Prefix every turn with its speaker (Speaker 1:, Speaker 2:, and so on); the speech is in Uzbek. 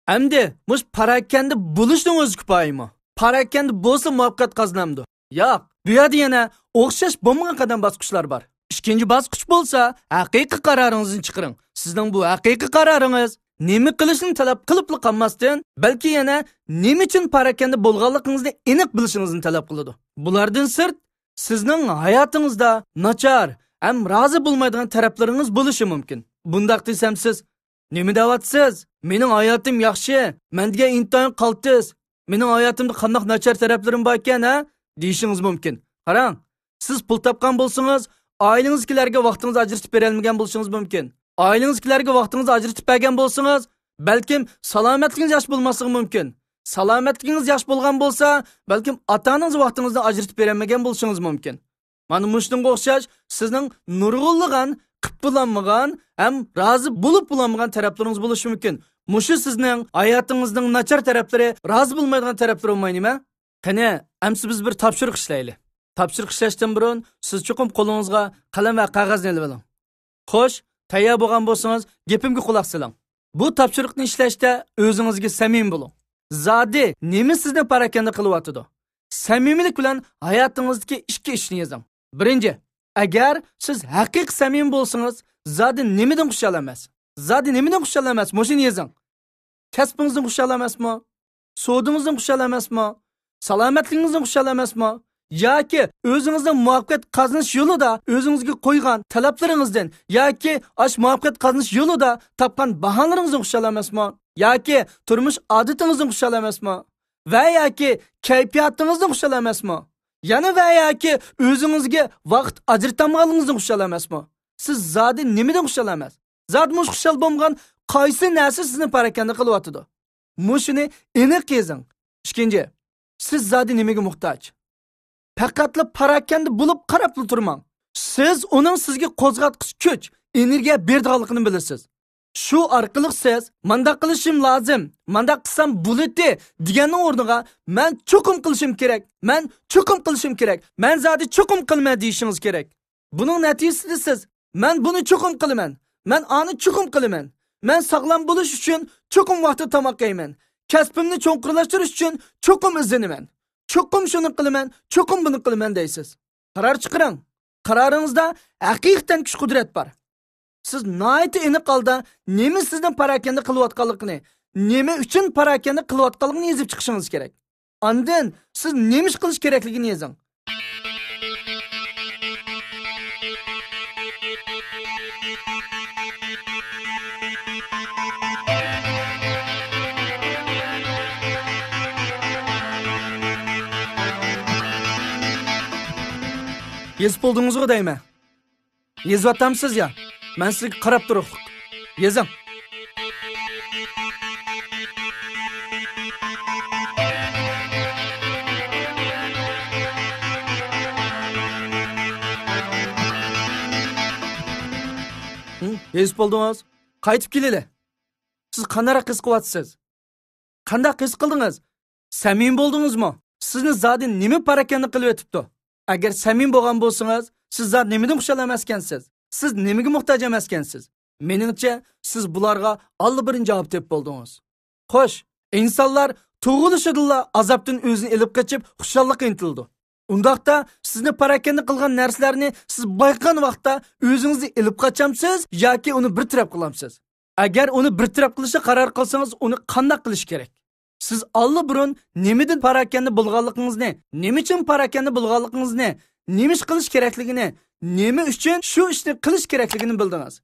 Speaker 1: Endi mush parakende bulishning o'zi kifoyimi? Parakende bo'lsa muvaffaqiyat qozonamdi. Yo'q, bu yerda yana o'xshash bo'lmagan qadam bosqichlar bor. Ikkinchi bosqich bo'lsa, haqiqiy qaroringizni chiqaring. Sizning bu haqiqiy qaroringiz nima qilishni talab qilib qolmasdan, balki yana nima uchun parakende bo'lganligingizni aniq bilishingizni talab qiladi. Bulardan sirt sizning hayotingizda nachar, ham rozi bo'lmaydigan taraflaringiz bo'lishi mumkin. Bundaq desam siz nima deyapsiz? Mening hayotim yaxshi, menga intoyin qaltis. Mening hayotimda qanday nachar taraflarim bor ekan, ha? Deyishingiz mumkin. Qarang, siz pul topgan bo'lsangiz, oilangizlarga vaqtingizni ajratib bera olmagan bo'lishingiz mumkin. Oilangizlarga vaqtingizni ajratib bergan bo'lsangiz, balkim salomatligingiz yaxshi bo'lmasligi mumkin. Salomatligingiz yaxshi bo'lgan bo'lsa, balkim ota-onangiz vaqtingizni ajratib bermagan bo'lishingiz mumkin. Mana shunga o'xshash sizning nurg'unligan, qiplanmagan, ham rozi bo'lib bo'lmagan taraflaringiz bo'lishi mumkin. Mushu sizning hayotingizning nachar taraflari, rozi bo'lmaydigan taraflari bo'lmaydimi? Qani, amsi biz bir topshiriq ishlaylik. Topshiriq ishlashdan burun siz cho'qim qo'lingizga qalam va qog'ozni olib oling. Xo'sh, tayyor bo'lgan bo'lsangiz, gapimga quloq soling. Bu topshiriqni ishlashda o'zingizga samimiy bo'ling. Zodi nima sizni parakanda qilyapti? Samimiylik bilan hayotingizdagi ikki ishni yozing. Birinchi, agar siz haqiqiy samimiy bo'lsangiz, zodi nimadan xushal emas? Zodi nimadan xushal emas? Moshini yozing. Kasbingizdan xushal emasmi? Sodingizdan xushal emasmi? Salomatligingizdan xushal emasmi? Yoki o'zingizning muvaffaqiyat qozonish yo'lida o'zingizga qo'ygan talablaringizdan yoki ash muvaffaqiyat qozonish yo'lida topgan baholaringizdan xushal emasmi? Yoki turmush odatingizdan xushal emasmi? Va yoki kayfiyatingizdan xushal emasmi? Yana va yoki o'zingizga vaqt ajratolmaganingizdan xushal emasmi? Siz zodi nimadan xushal emas? Zodi mush xushal bo'lmagan qaysi narsa sizni parakanda qilyapti? Mushuni aniq yozing. Ikkinchi, siz zodi nimaga muhtoj? Faqatla parakanda bo'lib qarab turmang. Siz uning sizga qo'zg'atqich kuch, energiya berdiganligini bilasiz. Shu orqali siz "Manda qilishim lozim, manda qilsam bo'ladi" deganning o'rniga "Men cho'qim qilishim kerak, men cho'qim qilishim kerak, men zodi cho'qim qilma" deyishingiz kerak. Buning natijasida siz "Men buni cho'qim qilaman, men ani cho'qim qilaman, men sog'lom bo'lish uchun cho'qim vaqtda tomoq yeyman, kasbimni cho'nqirlashtirish uchun cho'qim izlanaman. Cho'qim shuni qilaman, cho'qim buni qilaman deysiz. Qaror chiqaring. Qaroringizda haqiqatan kuch-qudrat bor. Siz nihoyat aniq holda nima sizni parakanda qilayotganligini, nima uchun parakanda qilayotganligini yozib chiqishingiz kerak. Ondan siz nima ish qilish kerakligini yozing. Yezib bo'ldingizmi deyman? Yezyaptamsiz ya? Men sizga qarab turibman. Yezing. Yezib bo'ldingiz? Qaytib kelinglar. Siz qanday his qilyapsiz? Qanday his qildingiz? Samimiy bo'ldingizmi? Sizni zodi nima parakanda qilib o'tibdi? Agar samimiy bo'lgan bo'lsangiz, siz zot nimadan xushal emaskansiz? Siz nimaga muhtoj emaskansiz? Meningcha, siz bularga allabirdan javob topib bo'ldingiz. Xo'sh, insonlar tug'ilishidilla azobdan o'zini ilib qochib, xushallikka intildi. Undaqda sizni parakanda qilgan narsalarni siz bayqan vaqtda o'zingizni ilib qochamsiz yoki uni bir taraf qilamsiz? Agar uni bir taraf qilishga qaror qilsangiz, uni qanday qilish kerak? Siz allabirdan nimadan parakanda bo'lganligingizni, nima uchun parakanda bo'lganligingizni, nima ish qilish kerakligini, nima uchun shu ishni qilish kerakligini bildingiz.